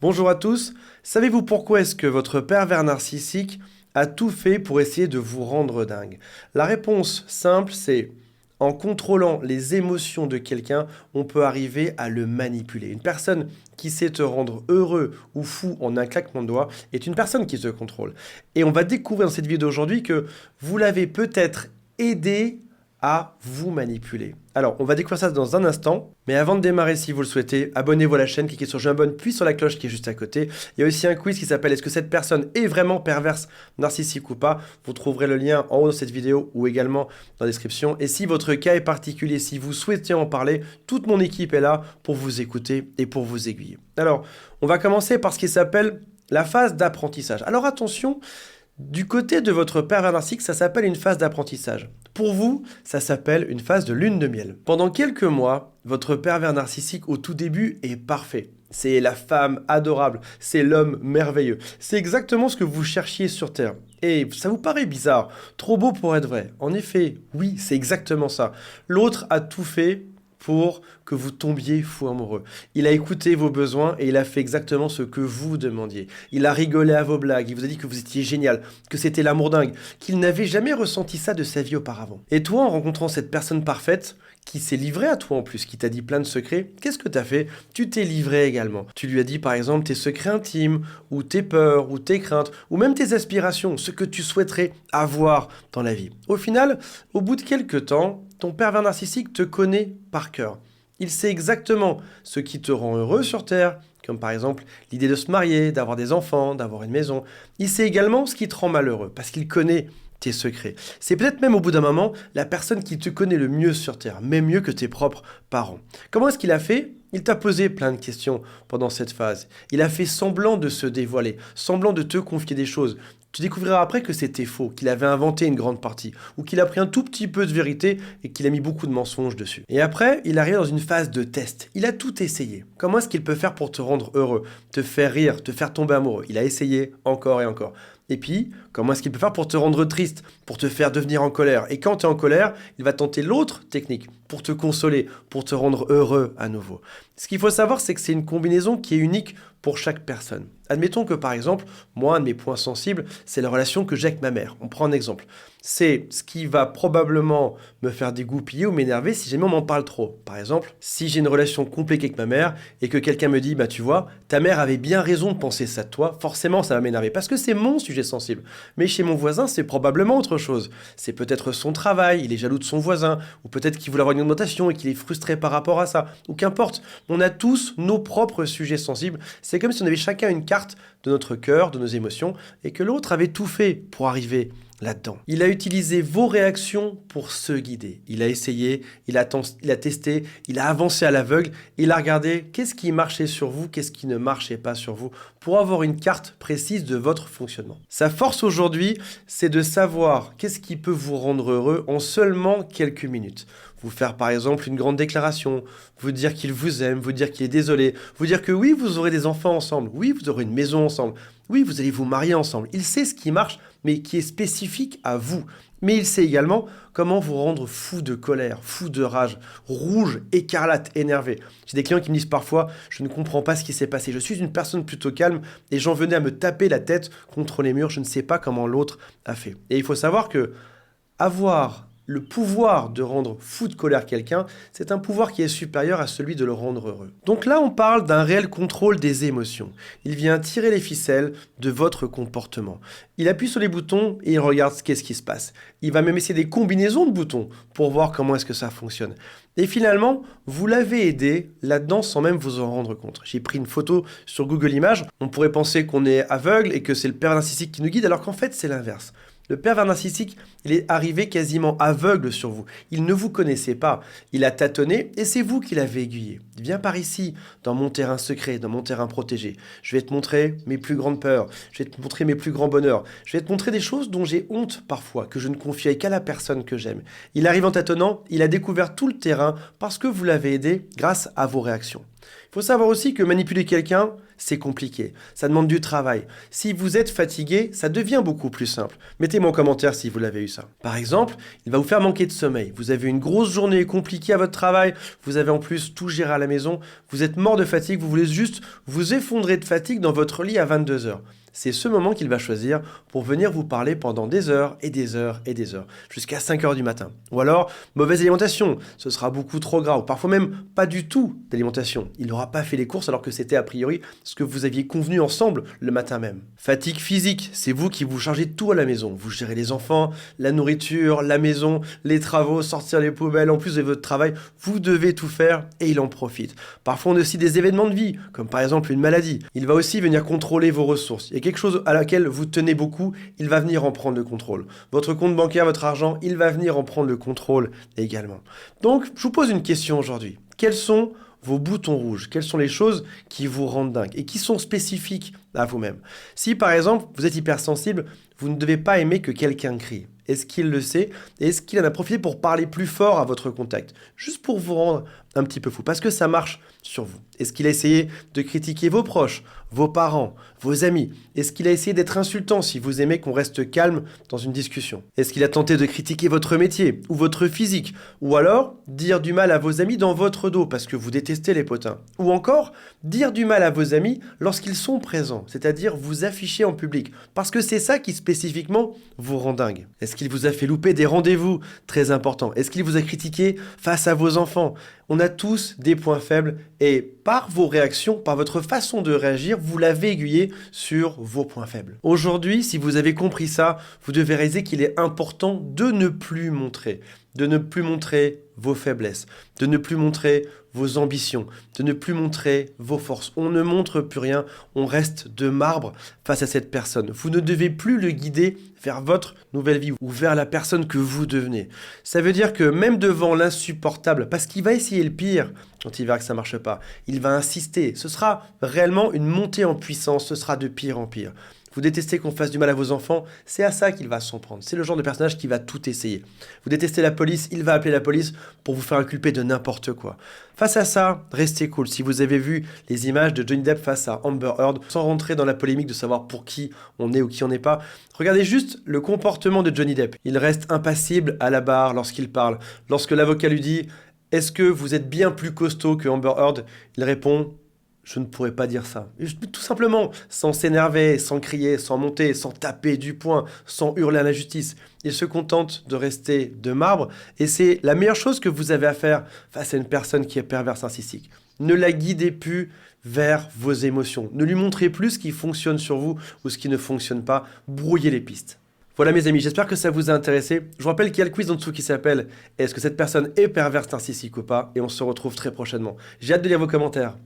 Bonjour à tous, savez-vous pourquoi est-ce que votre pervers narcissique a tout fait pour essayer de vous rendre dingue? La réponse simple, c'est en contrôlant les émotions de quelqu'un, on peut arriver à le manipuler. Une personne qui sait te rendre heureux ou fou en un claquement de doigts est une personne qui te contrôle. Et on va découvrir dans cette vidéo d'aujourd'hui que vous l'avez peut-être aidé à vous manipuler. Alors, on va découvrir ça dans un instant, mais avant de démarrer, si vous le souhaitez, abonnez-vous à la chaîne, cliquez sur j'abonne, puis sur la cloche qui est juste à côté. Il y a aussi un quiz qui s'appelle est-ce que cette personne est vraiment perverse, narcissique ou pas? Vous trouverez le lien en haut de cette vidéo ou également dans la description. Et si votre cas est particulier, si vous souhaitez en parler, toute mon équipe est là pour vous écouter et pour vous aiguiller. Alors, on va commencer par ce qui s'appelle la phase d'apprentissage. Alors attention, du côté de votre pervers narcissique, ça s'appelle une phase d'apprentissage. Pour vous, ça s'appelle une phase de lune de miel. Pendant quelques mois, votre pervers narcissique au tout début est parfait. C'est la femme adorable, c'est l'homme merveilleux. C'est exactement ce que vous cherchiez sur Terre. Et ça vous paraît bizarre, trop beau pour être vrai. En effet, oui, c'est exactement ça. L'autre a tout fait pour que vous tombiez fou amoureux. Il a écouté vos besoins et il a fait exactement ce que vous demandiez. Il a rigolé à vos blagues, il vous a dit que vous étiez génial, que c'était l'amour dingue, qu'il n'avait jamais ressenti ça de sa vie auparavant. Et toi, en rencontrant cette personne parfaite, qui s'est livrée à toi en plus, qui t'a dit plein de secrets, qu'est-ce que t'as fait? Tu t'es livré également. Tu lui as dit par exemple tes secrets intimes, ou tes peurs, ou tes craintes, ou même tes aspirations, ce que tu souhaiterais avoir dans la vie. Au final, au bout de quelques temps, ton pervers narcissique te connaît par cœur. Il sait exactement ce qui te rend heureux sur Terre, comme par exemple l'idée de se marier, d'avoir des enfants, d'avoir une maison. Il sait également ce qui te rend malheureux, parce qu'il connaît tes secrets. C'est peut-être même au bout d'un moment la personne qui te connaît le mieux sur Terre, même mieux que tes propres parents. Comment est-ce qu'il a fait? Il t'a posé plein de questions pendant cette phase. Il a fait semblant de se dévoiler, semblant de te confier des choses. Tu découvriras après que c'était faux, qu'il avait inventé une grande partie, ou qu'il a pris un tout petit peu de vérité et qu'il a mis beaucoup de mensonges dessus. Et après, il arrive dans une phase de test. Il a tout essayé. Comment est-ce qu'il peut faire pour te rendre heureux, te faire rire, te faire tomber amoureux? Il a essayé encore et encore. Et puis, comment est-ce qu'il peut faire pour te rendre triste, pour te faire devenir en colère? Et quand tu es en colère, il va tenter l'autre technique pour te consoler, pour te rendre heureux à nouveau. Ce qu'il faut savoir, c'est que c'est une combinaison qui est unique pour chaque personne. Admettons que par exemple, moi, un de mes points sensibles, c'est la relation que j'ai avec ma mère. On prend un exemple. C'est ce qui va probablement me faire dégoupiller ou m'énerver si jamais on m'en parle trop. Par exemple, si j'ai une relation compliquée avec ma mère et que quelqu'un me dit, bah tu vois, ta mère avait bien raison de penser ça de toi, forcément ça va m'énerver parce que c'est mon sujet sensible. Mais chez mon voisin, c'est probablement autre chose. C'est peut-être son travail, il est jaloux de son voisin, ou peut-être qu'il voulait avoir une augmentation et qu'il est frustré par rapport à ça, ou qu'importe. On a tous nos propres sujets sensibles. C'est comme si on avait chacun une carte de notre cœur, de nos émotions, et que l'autre avait tout fait pour arriver là-dedans. Il a utilisé vos réactions pour se guider. Il a essayé, il a testé, il a avancé à l'aveugle, il a regardé qu'est-ce qui marchait sur vous, qu'est-ce qui ne marchait pas sur vous, pour avoir une carte précise de votre fonctionnement. Sa force aujourd'hui, c'est de savoir qu'est-ce qui peut vous rendre heureux en seulement quelques minutes. Vous faire par exemple une grande déclaration, vous dire qu'il vous aime, vous dire qu'il est désolé, vous dire que oui, vous aurez des enfants ensemble, oui, vous aurez une maison ensemble, oui, vous allez vous marier ensemble. Il sait ce qui marche, mais qui est spécifique à vous. Mais il sait également comment vous rendre fou de colère, fou de rage, rouge, écarlate, énervé. J'ai des clients qui me disent parfois « je ne comprends pas ce qui s'est passé, je suis une personne plutôt calme et j'en venais à me taper la tête contre les murs, je ne sais pas comment l'autre a fait ». Et il faut savoir que avoir le pouvoir de rendre fou de colère quelqu'un, c'est un pouvoir qui est supérieur à celui de le rendre heureux. Donc là, on parle d'un réel contrôle des émotions. Il vient tirer les ficelles de votre comportement. Il appuie sur les boutons et il regarde qu'est-ce qui se passe. Il va même essayer des combinaisons de boutons pour voir comment est-ce que ça fonctionne. Et finalement, vous l'avez aidé là-dedans sans même vous en rendre compte. J'ai pris une photo sur Google Images. On pourrait penser qu'on est aveugle et que c'est le pervers narcissique qui nous guide, alors qu'en fait, c'est l'inverse. Le pervers narcissique, il est arrivé quasiment aveugle sur vous. Il ne vous connaissait pas. Il a tâtonné et c'est vous qui l'avez aiguillé. Viens par ici, dans mon terrain secret, dans mon terrain protégé. Je vais te montrer mes plus grandes peurs. Je vais te montrer mes plus grands bonheurs. Je vais te montrer des choses dont j'ai honte parfois, que je ne confiais qu'à la personne que j'aime. Il arrive en tâtonnant, il a découvert tout le terrain parce que vous l'avez aidé grâce à vos réactions. Il Faut savoir aussi que manipuler quelqu'un, c'est compliqué. Ça demande du travail. Si vous êtes fatigué, ça devient beaucoup plus simple. Mettez-moi en commentaire si vous l'avez eu ça. Par exemple, il va vous faire manquer de sommeil. Vous avez une grosse journée compliquée à votre travail. Vous avez en plus tout géré à la maison. Vous êtes mort de fatigue. Vous voulez juste vous effondrer de fatigue dans votre lit à 22 heures. C'est ce moment qu'il va choisir pour venir vous parler pendant des heures et des heures et des heures, jusqu'à 5 heures du matin. Ou alors, mauvaise alimentation, ce sera beaucoup trop gras, ou parfois même pas du tout d'alimentation. Il n'aura pas fait les courses alors que c'était a priori ce que vous aviez convenu ensemble le matin même. Fatigue physique, c'est vous qui vous chargez de tout à la maison. Vous gérez les enfants, la nourriture, la maison, les travaux, sortir les poubelles, en plus de votre travail, vous devez tout faire et il en profite. Parfois on a aussi des événements de vie, comme par exemple une maladie. Il va aussi venir contrôler vos ressources. Il y a quelque chose à laquelle vous tenez beaucoup, il va venir en prendre le contrôle. Votre compte bancaire, votre argent, il va venir en prendre le contrôle également. Donc, je vous pose une question aujourd'hui. Quels sont vos boutons rouges? Quelles sont les choses qui vous rendent dingue et qui sont spécifiques à vous-même? Si par exemple, vous êtes hypersensible, vous ne devez pas aimer que quelqu'un crie. Est-ce qu'il le sait? Et est-ce qu'il en a profité pour parler plus fort à votre contact? Juste pour vous rendre un petit peu fou, parce que ça marche sur vous. Est-ce qu'il a essayé de critiquer vos proches, vos parents, vos amis? Est-ce qu'il a essayé d'être insultant si vous aimez qu'on reste calme dans une discussion? Est-ce qu'il a tenté de critiquer votre métier ou votre physique? Ou alors dire du mal à vos amis dans votre dos parce que vous détestez les potins? Ou encore dire du mal à vos amis lorsqu'ils sont présents, c'est-à-dire vous afficher en public, parce que c'est ça qui spécifiquement vous rend dingue. Est-ce qu'il vous a fait louper des rendez-vous très importants? Est-ce qu'il vous a critiqué face à vos enfants? On a tous des points faibles et par vos réactions, par votre façon de réagir, vous l'avez aiguillé sur vos points faibles. Aujourd'hui, si vous avez compris ça, vous devez réaliser qu'il est important de ne plus montrer vos faiblesses, de ne plus montrer vos ambitions, de ne plus montrer vos forces. On ne montre plus rien, on reste de marbre face à cette personne. Vous ne devez plus le guider vers votre nouvelle vie ou vers la personne que vous devenez. Ça veut dire que même devant l'insupportable, parce qu'il va essayer le pire quand il verra que ça ne marche pas, il va insister. Ce sera réellement une montée en puissance, ce sera de pire en pire. Vous détestez qu'on fasse du mal à vos enfants, c'est à ça qu'il va s'en prendre. C'est le genre de personnage qui va tout essayer. Vous détestez la police, il va appeler la police pour vous faire inculper de n'importe quoi. Face à ça, restez cool. Si vous avez vu les images de Johnny Depp face à Amber Heard, sans rentrer dans la polémique de savoir pour qui on est ou qui on n'est pas, regardez juste le comportement de Johnny Depp. Il reste impassible à la barre lorsqu'il parle. Lorsque l'avocat lui dit « Est-ce que vous êtes bien plus costaud que Amber Heard ?» Il répond « Je ne pourrais pas dire ça. » Tout simplement, sans s'énerver, sans crier, sans monter, sans taper du poing, sans hurler à la justice. Il se contente de rester de marbre et c'est la meilleure chose que vous avez à faire face à une personne qui est perverse narcissique. Ne la guidez plus vers vos émotions. Ne lui montrez plus ce qui fonctionne sur vous ou ce qui ne fonctionne pas. Brouillez les pistes. Voilà mes amis, j'espère que ça vous a intéressé. Je vous rappelle qu'il y a le quiz en dessous qui s'appelle « Est-ce que cette personne est perverse narcissique ou pas ?» et on se retrouve très prochainement. J'ai hâte de lire vos commentaires.